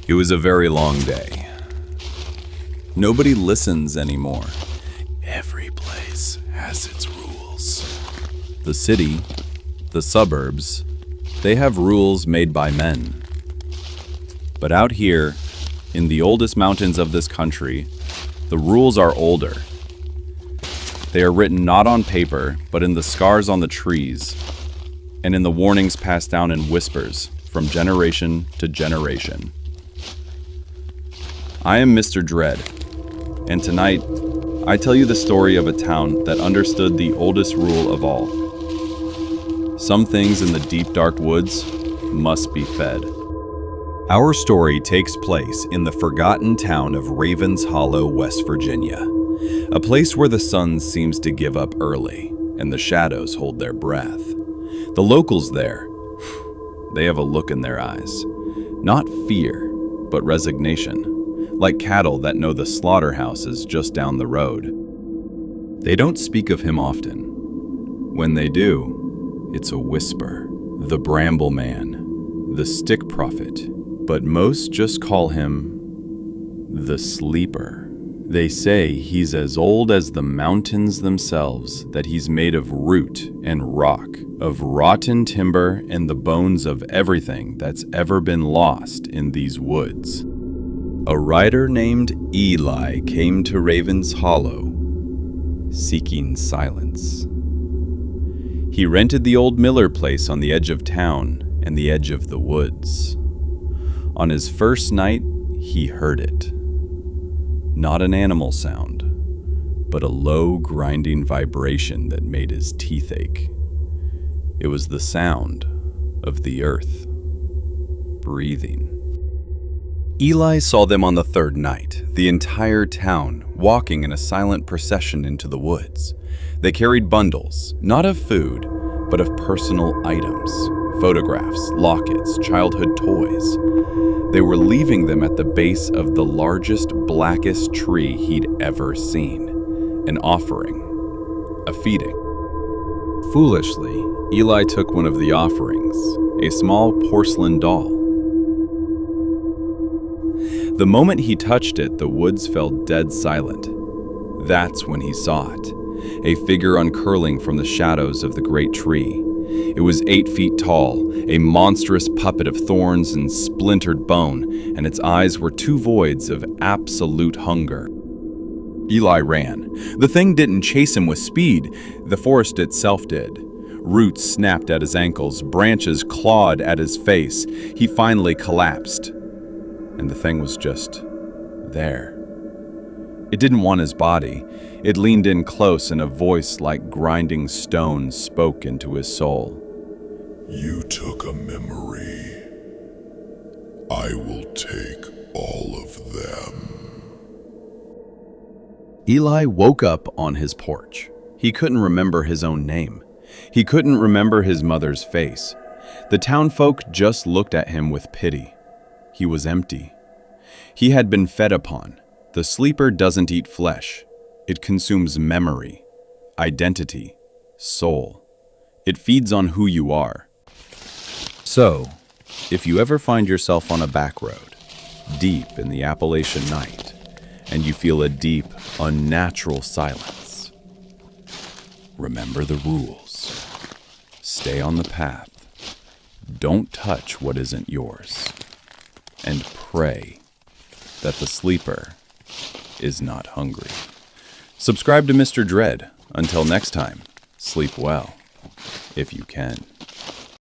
It was a very long day. Nobody listens anymore. Every place has its rules. The city, the suburbs, they have rules made by men. But out here, in the oldest mountains of this country, the rules are older. They are written not on paper, but in the scars on the trees, and in the warnings passed down in whispers from generation to generation. I am Mr. Dread, and tonight, I tell you the story of a town that understood the oldest rule of all. Some things in the deep dark woods must be fed. Our story takes place in the forgotten town of Ravens Hollow, West Virginia, a place where the sun seems to give up early and the shadows hold their breath. The locals there, they have a look in their eyes, not fear, but resignation. Like cattle that know the slaughterhouse is just down the road. They don't speak of him often. When they do, it's a whisper. The Bramble Man, the Stick Prophet, but most just call him the Sleeper. They say he's as old as the mountains themselves, that he's made of root and rock, of rotten timber and the bones of everything that's ever been lost in these woods. A rider named Eli came to Ravens Hollow, seeking silence. He rented the old Miller place on the edge of town and the edge of the woods. On his first night, he heard it. Not an animal sound, but a low, grinding vibration that made his teeth ache. It was the sound of the earth breathing. Eli saw them on the third night, the entire town walking in a silent procession into the woods. They carried bundles, not of food, but of personal items, photographs, lockets, childhood toys. They were leaving them at the base of the largest, blackest tree he'd ever seen, an offering, a feeding. Foolishly, Eli took one of the offerings, a small porcelain doll. The moment he touched it, the woods fell dead silent. That's when he saw it, a figure uncurling from the shadows of the great tree. It was 8 feet tall, a monstrous puppet of thorns and splintered bone, and its eyes were two voids of absolute hunger. Eli ran. The thing didn't chase him with speed, the forest itself did. Roots snapped at his ankles, branches clawed at his face. He finally collapsed. And the thing was just there. It didn't want his body. It leaned in close, and a voice like grinding stone spoke into his soul. You took a memory. I will take all of them. Eli woke up on his porch. He couldn't remember his own name. He couldn't remember his mother's face. The townfolk just looked at him with pity. He was empty. He had been fed upon. The sleeper doesn't eat flesh. It consumes memory, identity, soul. It feeds on who you are. So, if you ever find yourself on a back road, deep in the Appalachian night, and you feel a deep, unnatural silence, remember the rules. Stay on the path. Don't touch what isn't yours. And pray that the sleeper is not hungry. Subscribe to Mr. Dread. Until next time, sleep well, if you can.